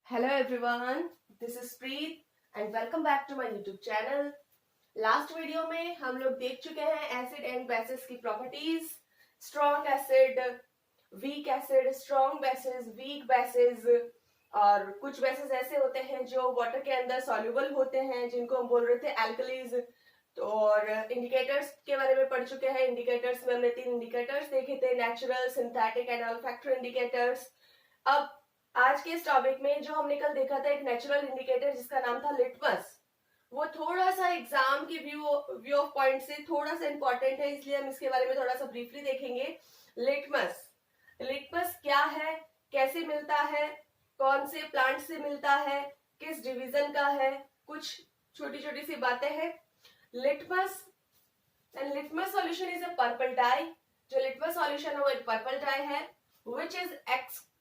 Hello everyone, this is Preet and welcome back to my YouTube channel. Last video में हम लोग देख चुके हैं एसिड एंड बेसिस की properties, strong acid, weak acid, strong bases, weak bases और कुछ बेसिस ऐसे होते हैं जो वाटर के अंदर सॉल्युबल होते हैं जिनको हम बोल रहे थे एल्कलीज। तो और इंडिकेटर्स के बारे में पढ़ चुके हैं। इंडिकेटर्स में हमने 3 इंडिकेटर्स देखे थे, natural, synthetic and olfactory indicators. अब आज के इस टॉपिक में जो हमने कल देखा था एक नेचुरल इंडिकेटर जिसका नाम था लिटमस, वो थोड़ा सा एग्जाम के व्यू ऑफ पॉइंट से थोड़ा सा इंपॉर्टेंट है, इसलिए हम इसके बारे में थोड़ा सा ब्रीफली देखेंगे। लिटमस लिटमस क्या है, कैसे मिलता है, कौन से प्लांट से मिलता है, किस डिवीजन का है, कुछ छोटी छोटी सी बातें हैं। Litmus and litmus solution is a purple dye. जो लिटमस सॉल्यूशन है वो एक पर्पल डाई है which is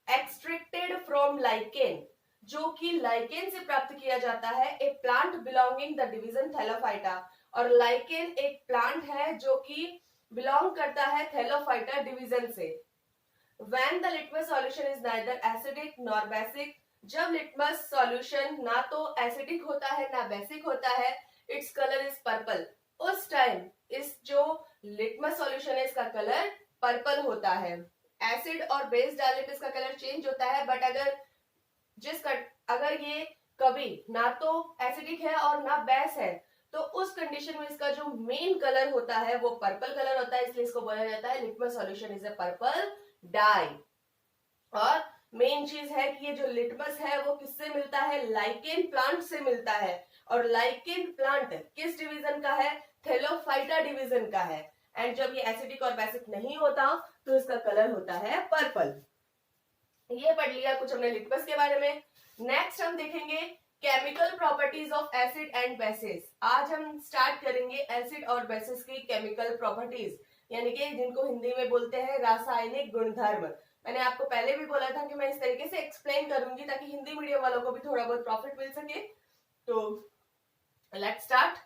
extracted from lichen, जो कि लाइकेन से प्राप्त किया जाता है। A plant belonging the division thallophyta, और लाइकेन एक प्लांट है जो कि बिलोंग करता है थैलोफाइटा डिवीजन से। When the litmus solution is neither acidic nor basic, जब लिटमस सॉल्यूशन ना तो एसिडिक होता है ना बेसिक होता है, इट्स कलर इज पर्पल। उस टाइम इस जो लिटमस सॉल्यूशन है इसका कलर पर्पल होता है। एसिड और बेस डालने पे इसका कलर चेंज होता है, बट अगर ये कभी ना तो एसिडिक है और ना बेस है तो उस कंडीशन में इसका जो मेन कलर होता है वो पर्पल कलर होता है, इसलिए इसको बोला जाता है litmus solution is a purple dye. और मेन चीज है कि ये जो लिटमस है वो किससे मिलता है, लाइकेन प्लांट से मिलता है। और लाइकेन प्लांट किस डिवीजन का है, थैलोफाइटा डिवीजन का है। एंड जब ये एसिडिक और बेसिक नहीं होता तो इसका कलर होता है पर्पल। ये पढ़ लिया कुछ हमने लिटमस के बारे में। नेक्स्ट हम देखेंगे chemical properties of acid and basis. आज हम स्टार्ट करेंगे एसिड और बेसिस की केमिकल प्रॉपर्टीज, यानी कि जिनको हिंदी में बोलते हैं रासायनिक गुणधर्म। मैंने आपको पहले भी बोला था कि मैं इस तरीके से एक्सप्लेन करूंगी ताकि हिंदी मीडियम वालों को भी थोड़ा बहुत प्रॉफिट मिल सके। तो लेट्स स्टार्ट।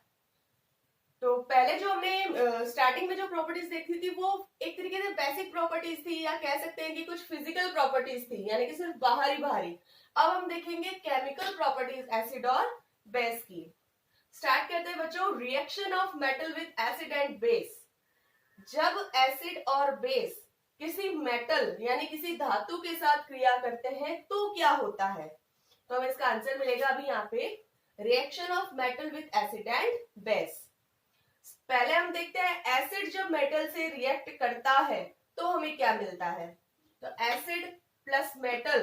तो पहले जो हमने स्टार्टिंग में जो प्रॉपर्टीज देखी थी वो एक तरीके से बेसिक प्रॉपर्टीज थी, या कह सकते हैं कि कुछ फिजिकल प्रॉपर्टीज थी, यानी कि सिर्फ बाहरी। अब हम देखेंगे केमिकल प्रॉपर्टीज एसिड और बेस की। स्टार्ट करते हैं बच्चों, reaction of metal with acid and base. जब एसिड और बेस किसी मेटल यानी किसी धातु के साथ क्रिया करते हैं तो क्या होता है, तो हमें इसका आंसर मिलेगा अभी यहाँ पे, reaction of metal with acid and base. पहले हम देखते हैं एसिड जब मेटल से रिएक्ट करता है तो हमें क्या मिलता है। तो एसिड प्लस मेटल,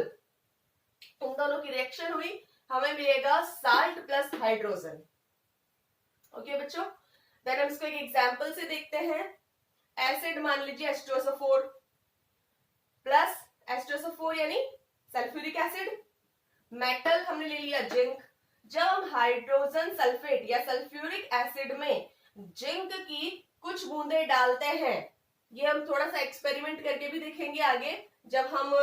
इन दोनों की रिएक्शन हुई, हमें मिलेगा साल्ट प्लस हाइड्रोजन। ओके बच्चों, देन हम इसको एक एग्जांपल से देखते हैं। एसिड मान लीजिए H2SO4 प्लस H2SO4 यानी सल्फ्यूरिक एसिड। मेटल हमने ले लिया जिंक। जब हम हाइड्रोजन सल्फेट या सल्फ्यूरिक एसिड में जिंक की कुछ बूंदे डालते हैं, ये हम थोड़ा सा एक्सपेरिमेंट करके भी देखेंगे आगे, जब हम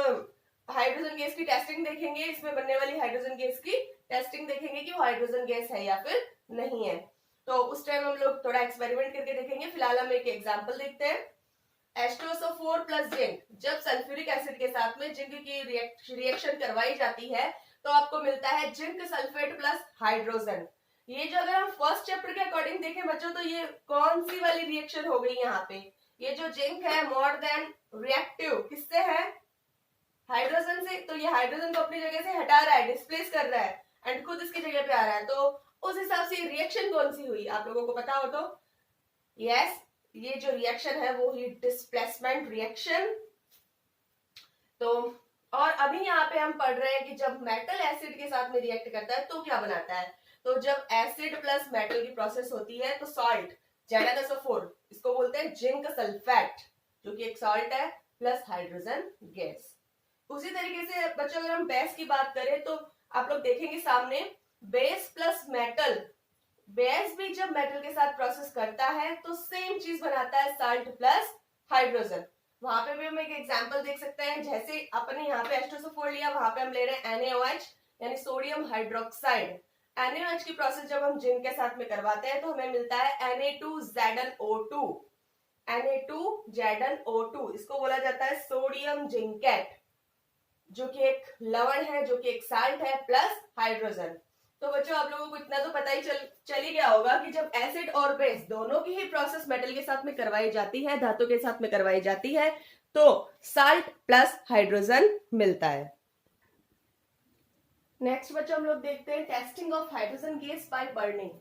हाइड्रोजन गैस की टेस्टिंग देखेंगे, इसमें बनने वाली हाइड्रोजन गैस की टेस्टिंग देखेंगे कि वो हाइड्रोजन गैस है या फिर नहीं है। तो उस टाइम हम लोग थोड़ा एक्सपेरिमेंट करके देखेंगे। फिलहाल हम एक एग्जांपल देखते हैं। H2SO4 प्लस जिंक, जब सल्फ्यूरिक एसिड के साथ में जिंक की रिएक्शन करवाई जाती है तो आपको मिलता है जिंक सल्फेट प्लस हाइड्रोजन। ये जो अगर हम फर्स्ट चैप्टर के अकॉर्डिंग देखें बच्चों तो ये कौन सी वाली रिएक्शन हो गई यहाँ पे, ये जो जिंक है मोर देन रिएक्टिव किससे है, हाइड्रोजन से। तो ये हाइड्रोजन को अपनी जगह से हटा रहा है, डिस्प्लेस कर रहा है एंड खुद इसकी जगह पे आ रहा है। तो उस हिसाब से रिएक्शन कौन सी हुई आप लोगों को पता हो तो यस, ये जो रिएक्शन है वो ही डिस्प्लेसमेंट रिएक्शन। तो और अभी यहाँ पे हम पढ़ रहे हैं कि जब मेटल एसिड के साथ में रिएक्ट करता है तो क्या बनाता है। तो जब एसिड प्लस मेटल की प्रोसेस होती है तो सॉल्ट ZnSO4, इसको बोलते हैं जिंक सल्फेट, जो कि एक सॉल्ट है, प्लस हाइड्रोजन गैस। उसी तरीके से बच्चों अगर हम बेस की बात करें तो आप लोग देखेंगे सामने, बेस प्लस मेटल, बेस भी जब मेटल के साथ प्रोसेस करता है तो सेम चीज बनाता है, साल्ट प्लस हाइड्रोजन। वहां पे भी हम एक एग्जांपल देख सकते हैं, जैसे अपने यहाँ पे H2SO4 लिया, वहां पे हम ले रहे हैं NaOH यानी सोडियम हाइड्रोक्साइड। NaOH की प्रोसेस जब हम जिंक के साथ में करवाते हैं तो हमें मिलता है Na2ZnO2। Na2ZnO2 इसको बोला जाता है सोडियम जिंकेट। जो कि एक लवण है, जो कि एक साल्ट है, प्लस हाइड्रोजन। तो बच्चों आप लोगों को इतना तो पता ही चल ही गया होगा कि जब एसिड और बेस दोनों की ही प्रोसेस मेटल के साथ में करवाई जाती है, धातु के साथ में करवाई जाती है, तो साल्ट प्लस हाइड्रोजन मिलता है। नेक्स्ट बच्चों हम लोग देखते हैं testing of hydrogen gas by burning.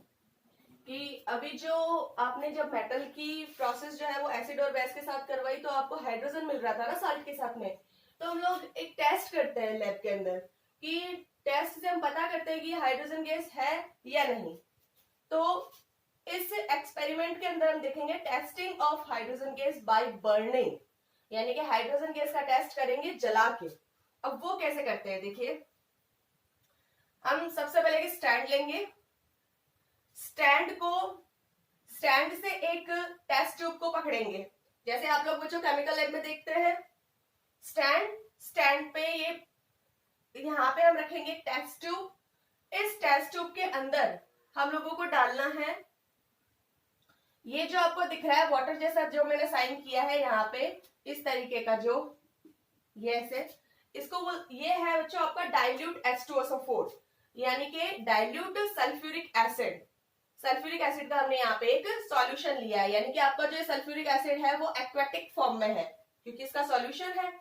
कि अभी जो आपने जब मेटल की प्रोसेस जो है वो एसिड और बेस के साथ करवाई तो आपको हाइड्रोजन मिल रहा था ना साल्ट के साथ में। तो हम लोग एक टेस्ट करते हैं लैब के अंदर कि टेस्ट से हम पता करते हैं कि हाइड्रोजन गैस है या नहीं। तो इस एक्सपेरिमेंट के अंदर हम देखेंगे testing of hydrogen gas by burning, यानी कि हाइड्रोजन गैस का टेस्ट करेंगे जला के। अब वो कैसे करते हैं देखिए, हम सबसे पहले एक स्टैंड लेंगे, स्टैंड से एक टेस्ट ट्यूब को पकड़ेंगे, जैसे आप लोग बच्चों केमिकल लैब में देखते हैं। स्टैंड पे ये यहाँ पे हम रखेंगे टेस्ट ट्यूब। इस टेस्ट ट्यूब के अंदर हम लोगों को डालना है, ये जो आपको दिख रहा है वाटर जैसा जो मैंने साइन किया है यहाँ पे, इस तरीके का जो ये ऐसे, इसको ये है बच्चों आपका डाइल्यूट H2SO4, यानी कि dilute sulphuric acid. Sulphuric acid का हमने यहाँ पे एक सॉल्यूशन लिया है, यानी कि आपका जो सल्फ्यूरिक एसिड है वो एक्वेटिक फॉर्म में है क्योंकि इसका सॉल्यूशन है।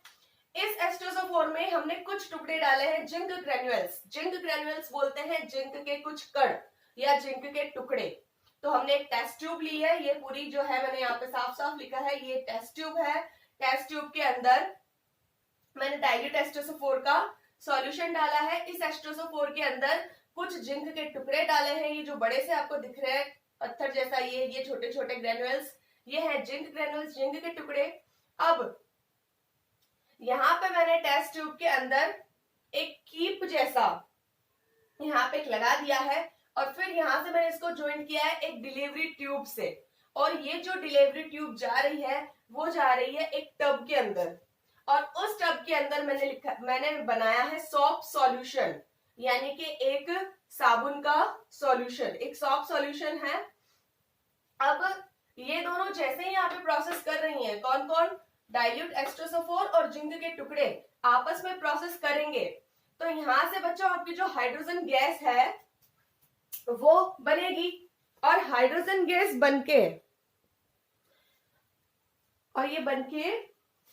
इस H2SO4 में हमने कुछ टुकड़े डाले हैं जिंक ग्रेन्यूल्स। जिंक ग्रेन्यूल्स बोलते हैं जिंक के कुछ कण या जिंक के टुकड़े। तो हमने एक टेस्ट ट्यूब ली है, ये पूरी जो है मैंने यहाँ पे साफ साफ लिखा है ये टेस्ट ट्यूब है। टेस्ट ट्यूब के अंदर मैंने डाइल्यूट H2SO4 का सॉल्यूशन डाला है। इस H2SO4 के अंदर कुछ जिंक के टुकड़े डाले हैं, ये जो बड़े से आपको दिख रहे हैं पत्थर जैसा, ये छोटे छोटे ग्रेन्यूल्स, ये है जिंक ग्रेन्यूल्स, जिंक के टुकड़े। अब यहाँ पे मैंने टेस्ट ट्यूब के अंदर एक कीप जैसा यहाँ पे लगा दिया है और फिर यहाँ से मैंने इसको ज्वाइन किया है एक डिलीवरी ट्यूब से, और ये जो डिलीवरी ट्यूब जा रही है वो जा रही है एक टब के अंदर, और उस टब के अंदर मैंने बनाया है सॉप सॉल्यूशन, यानी कि एक साबुन का सॉल्यूशन, एक सॉप सॉल्यूशन है। अब ये दोनों जैसे ही यहाँ पे प्रोसेस कर रही हैं, कौन कौन, डाइल्यूट H2SO4 और जिंक के टुकड़े आपस में प्रोसेस करेंगे, तो यहां से बच्चों आपकी जो हाइड्रोजन गैस है वो बनेगी, और हाइड्रोजन गैस बनके और ये बनके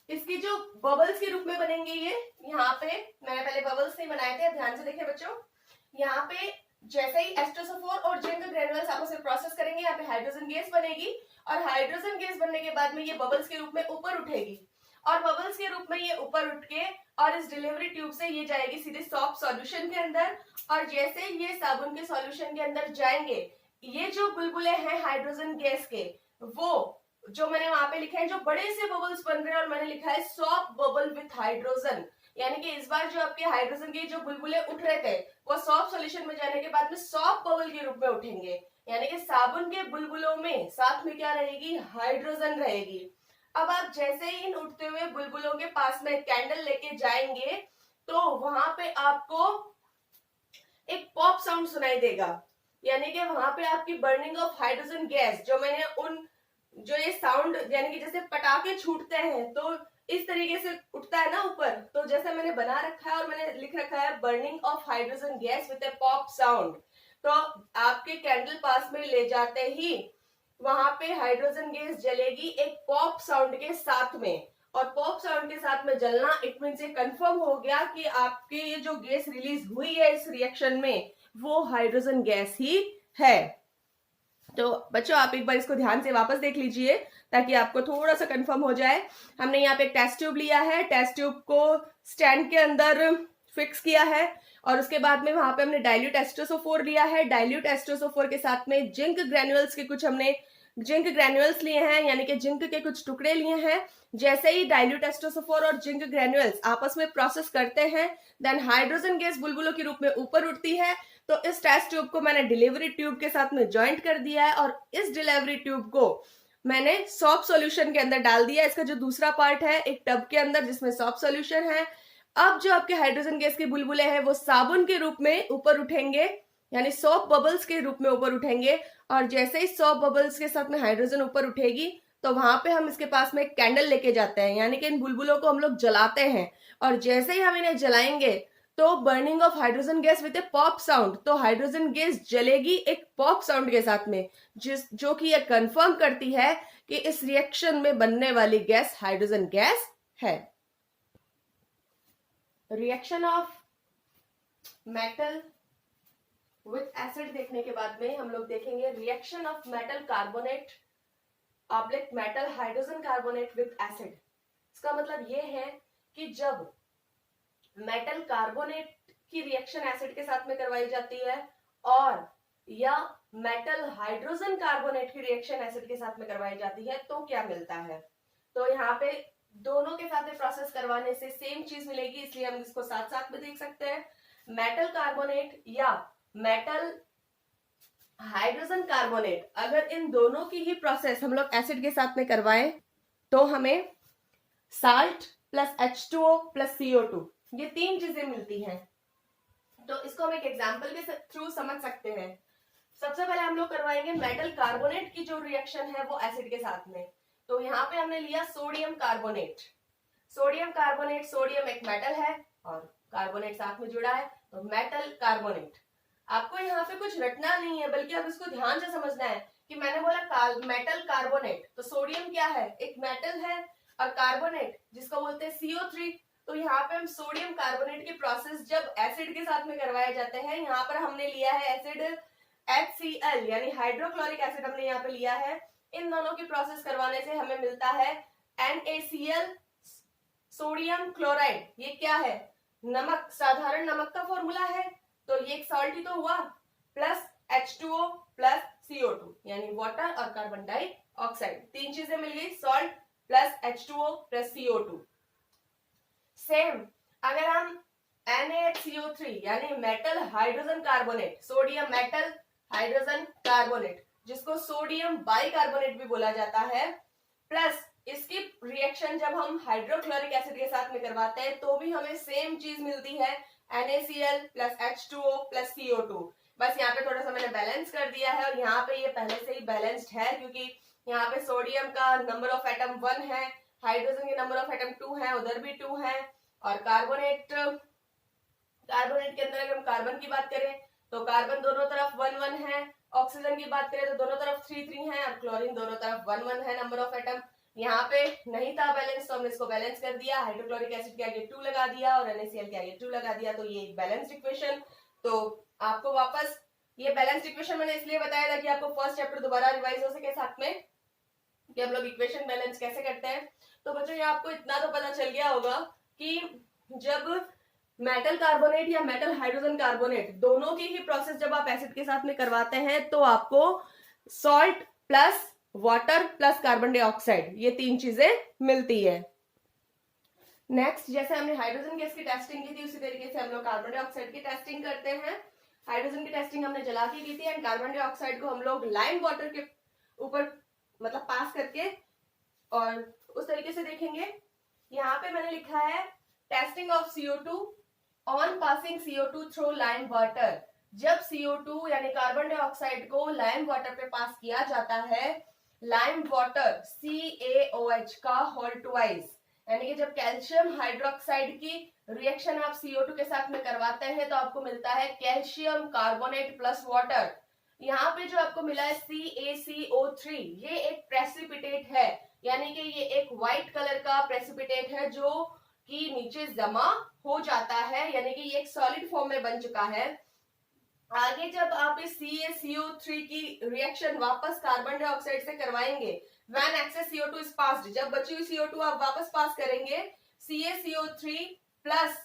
इसकी जो बबल्स के रूप में बनेंगे, ये यहाँ पे मैंने पहले बबल्स नहीं बनाए थे, ध्यान से देखिए बच्चों। यहाँ पे जैसे ही H2SO4 और जिंक ग्रेन्यूल्स आपस में प्रोसेस करेंगे, यहाँ पे हाइड्रोजन गैस बनेगी, और हाइड्रोजन गैस बनने के बाद में ये बबल्स के रूप में ऊपर उठेगी, और बबल्स के रूप में ये ऊपर उठ के और इस डिलीवरी ट्यूब से ये जाएगी सीधे सॉप सॉल्यूशन के अंदर, और जैसे ये साबुन के सॉल्यूशन के अंदर जाएंगे, ये जो बुलबुले हैं हाइड्रोजन गैस के, वो जो मैंने वहां पे लिखा है जो बड़े से बबल्स बन रहे हैं, और मैंने लिखा है सॉप बबल विथ हाइड्रोजन, यानी कि इस बार जो आपके हाइड्रोजन के जो बुलबुले उठ रहे थे वो सॉप सॉल्यूशन में जाने के बाद में सॉप बबल के रूप में उठेंगे, यानी कि साबुन के बुलबुलों में साथ में क्या रहेगी, हाइड्रोजन रहेगी। अब आप जैसे ही इन उठते हुए बुलबुलों के पास में कैंडल लेके जाएंगे तो वहां पे आपको एक पॉप साउंड सुनाई देगा, यानी कि वहां पे आपकी बर्निंग ऑफ हाइड्रोजन गैस, जो मैंने जो ये साउंड यानी कि जैसे पटाखे छूटते हैं तो इस तरीके से उठता है ना ऊपर, तो जैसे मैंने बना रखा है और मैंने लिख रखा है burning of hydrogen gas with A pop sound. तो आपके कैंडल पास में ले जाते ही वहां पे हाइड्रोजन गैस जलेगी एक पॉप साउंड के साथ में, और पॉप साउंड के साथ में जलना इट मीन से कंफर्म हो गया कि आपके ये जो गैस रिलीज हुई है इस रिएक्शन में वो हाइड्रोजन गैस ही है। तो बच्चों आप एक बार इसको ध्यान से वापस देख लीजिए ताकि आपको थोड़ा सा कंफर्म हो जाए। हमने यहाँ पे एक टेस्ट ट्यूब लिया है, टेस्ट ट्यूब को स्टैंड के अंदर फिक्स किया है, और उसके बाद में वहां पे हमने डाइल्यूट H2SO4 लिया है। डाइल्यूट H2SO4 के साथ में जिंक ग्रेन्यूल्स के कुछ हमने जिंक ग्रेन्यूल्स लिए हैं, यानी कि जिंक के कुछ टुकड़े लिए हैं। जैसे ही डाइल्यूट H2SO4 और जिंक ग्रेन्यूल्स आपस में प्रोसेस करते हैं, देन हाइड्रोजन गैस बुलबुलों के रूप में ऊपर उठती है। तो इस टेस्ट ट्यूब को मैंने डिलीवरी ट्यूब के साथ में ज्वाइंट कर दिया है, और इस डिलीवरी ट्यूब को मैंने सॉप सॉल्यूशन के अंदर डाल दिया। इसका जो दूसरा पार्ट है एक टब के अंदर जिसमें सॉप सॉल्यूशन है। अब जो आपके हाइड्रोजन गैस के बुलबुले हैं वो साबुन के रूप में ऊपर उठेंगे, यानी सॉप बबल्स के रूप में ऊपर उठेंगे, और जैसे ही सॉप बबल्स के साथ में हाइड्रोजन ऊपर उठेगी तो वहां पे हम इसके पास में एक कैंडल लेके जाते हैं, यानी कि इन बुलबुलों को हम लोग जलाते हैं, और जैसे ही हम इन्हें जलाएंगे तो burning of hydrogen gas with A pop sound, तो हाइड्रोजन गैस जलेगी एक पॉप साउंड के साथ में, जो कि यह कंफर्म करती है कि इस रिएक्शन में बनने वाली गैस हाइड्रोजन गैस है। Reaction of metal with acid देखने के बाद में हम लोग देखेंगे reaction of metal carbonate oblique metal hydrogen carbonate with acid. इसका मतलब ये है कि जब मेटल कार्बोनेट की रिएक्शन एसिड के साथ में करवाई जाती है और या मेटल हाइड्रोजन कार्बोनेट की रिएक्शन एसिड के साथ में करवाई जाती है तो क्या मिलता है। तो यहाँ पे दोनों के साथ में प्रोसेस करवाने से सेम चीज मिलेगी, इसलिए हम इसको साथ साथ में देख सकते हैं। मेटल कार्बोनेट या मेटल हाइड्रोजन कार्बोनेट, अगर इन दोनों की ही प्रोसेस हम लोग एसिड के साथ में करवाएं तो हमें salt plus H2O plus CO2 ये तीन चीजें मिलती हैं। तो इसको हम एक एग्जांपल के थ्रू समझ सकते हैं। सबसे पहले हम लोग करवाएंगे मेटल कार्बोनेट की जो रिएक्शन है वो एसिड के साथ में। तो यहाँ पे हमने लिया sodium carbonate. Sodium carbonate, sodium एक मेटल है और कार्बोनेट साथ में जुड़ा है, तो मेटल कार्बोनेट। आपको यहाँ पे कुछ रटना नहीं है, बल्कि अब इसको ध्यान से समझना है कि मैंने बोला मेटल कार्बोनेट, तो सोडियम क्या है, एक मेटल है, और कार्बोनेट जिसको बोलते हैं CO3। तो यहाँ पे हम सोडियम कार्बोनेट की प्रोसेस जब एसिड के साथ में करवाए जाते हैं, यहाँ पर हमने लिया है एसिड HCl यानी हाइड्रोक्लोरिक एसिड हमने यहाँ पे लिया है। इन दोनों की प्रोसेस करवाने से हमें मिलता है NaCl सोडियम क्लोराइड। ये क्या है, नमक, साधारण नमक का फॉर्मूला है, तो ये एक सॉल्ट ही तो हुआ, प्लस H2O प्लस CO2 यानी वाटर और कार्बन डाइऑक्साइड, तीन चीजें मिल गई, salt plus H2O plus CO2। Same अगर हम NaHCO3 यानी metal hydrogen carbonate, sodium metal hydrogen carbonate जिसको सोडियम बाइकार्बोनेट भी बोला जाता है, प्लस इसकी रिएक्शन जब हम हाइड्रोक्लोरिक एसिड के साथ में करवाते हैं तो भी हमें सेम चीज मिलती है, NaCl plus H2O plus CO2। बस यहाँ पे थोड़ा सा मैंने बैलेंस कर दिया है, और यहाँ पे ये पहले से ही बैलेंस्ड है क्योंकि यहाँ पे सोडियम का नंबर ऑफ एटम 1 है, हाइड्रोजन के नंबर ऑफ एटम 2 है, उधर भी 2 है, और कार्बोनेट के अंदर अगर हम कार्बन की बात करें तो कार्बन दोनों तरफ 1 1 है, ऑक्सीजन की बात करें तो दोनों तरफ 3 3 है, और क्लोरीन दोनों तरफ 1 1 है नंबर ऑफ एटम। यहाँ पे नहीं था बैलेंस तो हमने इसको बैलेंस कर दिया, हाइड्रोक्लोरिक एसिड के आगे 2 लगा दिया और NaCl के आगे 2 लगा दिया, तो ये एक बैलेंस्ड इक्वेशन। तो आपको वापस ये बैलेंस्ड इक्वेशन मैंने इसलिए बताया था कि आपको फर्स्ट चैप्टर दोबारा रिवाइज हो सके साथ में कि हम लोग इक्वेशन बैलेंस कैसे करते हैं। तो बच्चों ये आपको इतना तो पता चल गया होगा कि जब मेटल कार्बोनेट या मेटल हाइड्रोजन कार्बोनेट दोनों की ही प्रोसेस जब आप एसिड के साथ में करवाते हैं तो आपको salt plus water plus carbon dioxide ये तीन चीजें मिलती है। नेक्स्ट, जैसे हमने हाइड्रोजन गैस की टेस्टिंग की थी उसी तरीके से हम लोग कार्बन डाइऑक्साइड की टेस्टिंग करते हैं। हाइड्रोजन की टेस्टिंग हमने जला के की थी एंड कार्बन डाइऑक्साइड को हम लोग लाइम वाटर के ऊपर मतलब पास करके और उस तरीके से देखेंगे। यहाँ पे मैंने लिखा है testing of CO2 on passing CO2 through lime water. जब CO2 यानी कार्बन डाइऑक्साइड को लाइम वाटर पे पास किया जाता है, लाइम वाटर CaOH का होल ट्वाइस, यानी कि जब कैल्शियम हाइड्रोक्साइड की रिएक्शन आप CO2 के साथ में करवाते हैं तो आपको मिलता है कैल्शियम कार्बोनेट प्लस वाटर। यहाँ पे जो आपको मिला है CaCO3 ये एक प्रेसिपिटेट है, यानी कि ये एक व्हाइट कलर का प्रेसिपिटेट है जो कि नीचे जमा हो जाता है, यानी कि ये एक सॉलिड फॉर्म में बन चुका है। आगे जब आप इस CaCO3 की रिएक्शन वापस कार्बन डाइऑक्साइड से करवाएंगे, when access CO2 is passed, जब बची हुई CO2 आप वापस पास करेंगे, CaCO3 प्लस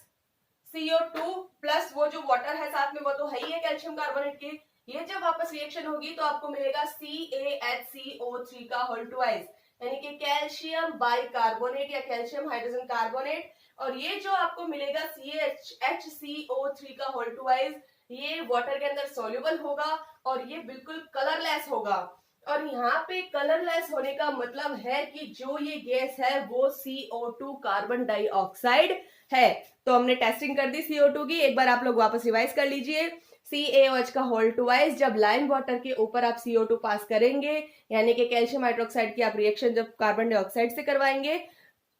CO2 प्लस वो जो वाटर है साथ में वो तो है ही है कैल्शियम कार्बोनेट की, ये जब वापस रिएक्शन होगी तो आपको मिलेगा CaHCO3 का होल ट्वाइस, यानी कि कैल्शियम बाइकार्बोनेट या कैल्शियम हाइड्रोजन कार्बोनेट। और ये जो आपको मिलेगा CaHCO3 का होल ट्वाइस ये वाटर के अंदर सॉल्युबल होगा और ये बिल्कुल कलरलेस होगा। और यहाँ पे कलरलेस होने का मतलब है कि जो ये गैस है वो CO2 कार्बन डाइऑक्साइड है। तो हमने टेस्टिंग कर दी CO2 की, एक बार आप लोग वापस रिवाइज कर लीजिए। CaOH का होल ट्वाइस जब लाइम वाटर के ऊपर आप CO2 पास करेंगे, यानी कि कैल्शियम हाइड्रोक्साइड की आप रिएक्शन जब कार्बन डाइऑक्साइड से करवाएंगे,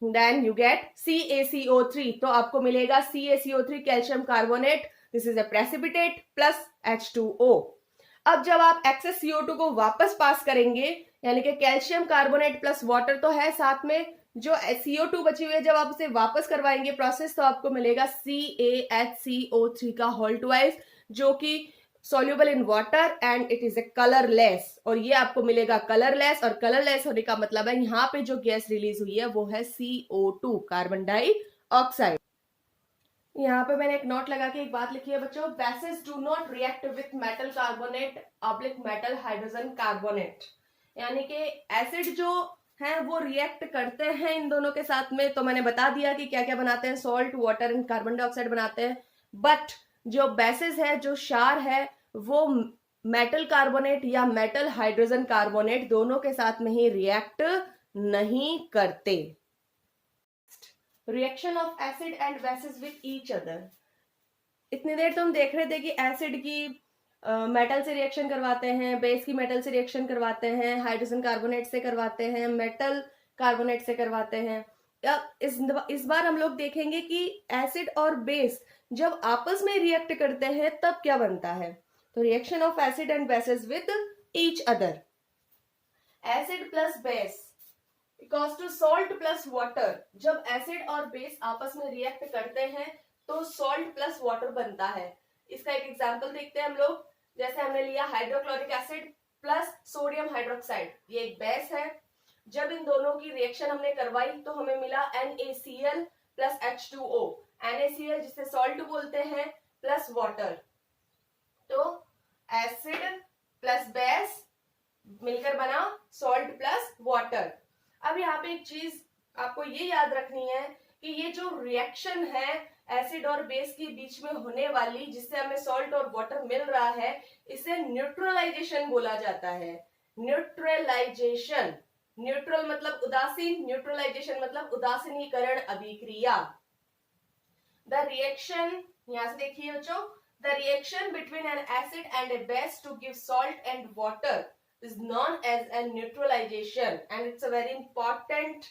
देन यू गेट CaCO3, तो आपको मिलेगा CaCO3 calcium carbonate, this is a precipitate plus H2O। अब जब आप एक्सेस CO2 को वापस पास करेंगे, यानी कि कैल्शियम कार्बोनेट प्लस वाटर तो है साथ में, जो CO2 बची हुई है जब आप उसे वापस करवाएंगे प्रोसेस, तो आपको मिलेगा CaHCO3 का होल ट्वाइस, जो कि soluble in water and it is a colorless, और ये आपको मिलेगा कलरलेस, और कलरलेस होने का मतलब है यहाँ पे जो गैस रिलीज हुई है वो है CO2 कार्बन डाइऑक्साइड। यहाँ पे मैंने एक नोट लगा के एक बात लिखी है बच्चों, basis do not react with metal carbonate oblique metal hydrogen carbonate, यानी कि एसिड जो है वो रिएक्ट करते हैं इन दोनों के साथ में, तो मैंने बता दिया कि क्या क्या बनाते हैं, salt water and carbon dioxide बनाते हैं, बट जो बेसिस है, जो क्षार है, वो मेटल कार्बोनेट या मेटल हाइड्रोजन कार्बोनेट दोनों के साथ में ही रिएक्ट नहीं करते। Reaction of acid and basis with each other, इतनी देर तो हम देख रहे थे कि एसिड की मेटल से रिएक्शन करवाते हैं, बेस की मेटल से रिएक्शन करवाते हैं, हाइड्रोजन कार्बोनेट से करवाते हैं, मेटल कार्बोनेट से करवाते हैं। अब इस बार हम लोग देखेंगे कि एसिड और बेस जब आपस में रिएक्ट करते हैं तब क्या बनता है। तो reaction of acid and bases with each other, acid plus base equals to salt plus water. जब एसिड और बेस आपस में रिएक्ट करते हैं तो सॉल्ट प्लस वाटर बनता है। इसका एक एग्जांपल देखते हैं हम लोग, जैसे हमने लिया hydrochloric acid plus sodium hydroxide, ये एक बेस है। जब इन दोनों की रिएक्शन हमने करवाई तो हमें मिला NaCl प्लस H2O, NaCl जिसे सॉल्ट बोलते हैं प्लस वाटर, तो एसिड प्लस बेस मिलकर बना सॉल्ट प्लस वाटर। अब यहाँ पे एक चीज आपको ये याद रखनी है कि ये जो रिएक्शन है एसिड और बेस के बीच में होने वाली, जिससे हमें सॉल्ट और वाटर मिल रहा है, इसे न्यूट्रलाइजेशन बोला जाता है। न्यूट्रलाइजेशन, न्यूट्रल मतलब उदासीन, न्यूट्रलाइजेशन मतलब उदासीनीकरण अभिक्रिया। द रिएक्शन, यहां से देखिए बच्चों, the reaction between an acid and a base to give salt and water is known as a neutralization and it's a very important,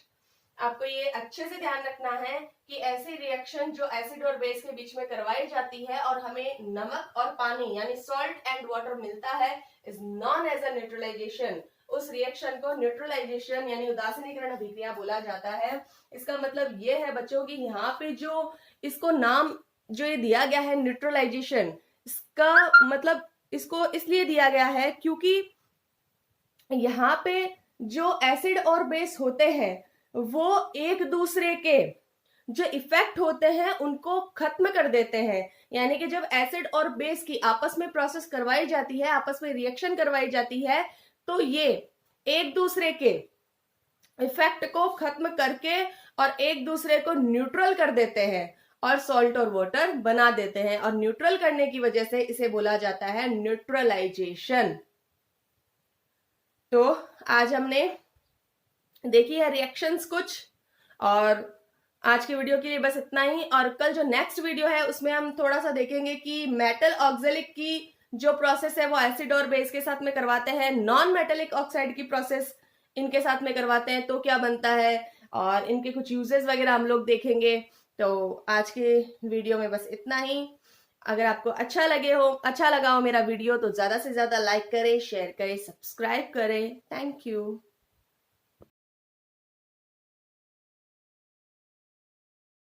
आपको ये अच्छे से ध्यान रखना है कि ऐसी रिएक्शन जो एसिड और बेस के बीच में करवाई जाती है और हमें नमक और पानी यानी सॉल्ट एंड वाटर मिलता है, is known as a neutralization। उस रिएक्शन को न्यूट्रलाइजेशन यानी उदासीनीकरण अभिक्रिया बोला जाता है। इसका मतलब ये है बच्चों कि यहाँ पे जो इसको नाम जो ये दिया गया है न्यूट्रलाइजेशन, इसका मतलब इसको इसलिए दिया गया है क्योंकि यहाँ पे जो एसिड और बेस होते हैं वो एक दूसरे के जो इफेक्ट होते हैं उनको खत्म कर देते हैं। यानी कि जब एसिड और बेस की आपस में प्रोसेस करवाई जाती है, आपस में रिएक्शन करवाई जाती है, तो ये एक दूसरे के इफेक्ट को खत्म करके और एक दूसरे को न्यूट्रल कर देते हैं और सॉल्ट और वाटर बना देते हैं, और न्यूट्रल करने की वजह से इसे बोला जाता है न्यूट्रलाइजेशन। तो आज हमने देखी है रिएक्शंस कुछ, और आज की वीडियो के लिए बस इतना ही। और कल जो नेक्स्ट वीडियो है उसमें हम थोड़ा सा देखेंगे कि मेटल ऑक्जेलिक की जो प्रोसेस है वो एसिड और बेस के साथ में करवाते हैं, नॉन मेटेलिक ऑक्साइड की प्रोसेस इनके साथ में करवाते हैं तो क्या बनता है, और इनके कुछ यूजेस वगैरह हम लोग देखेंगे। तो आज के वीडियो में बस इतना ही। अगर आपको अच्छा लगा हो मेरा वीडियो तो ज्यादा से ज्यादा लाइक करें, शेयर करें, सब्सक्राइब करें। Thank you.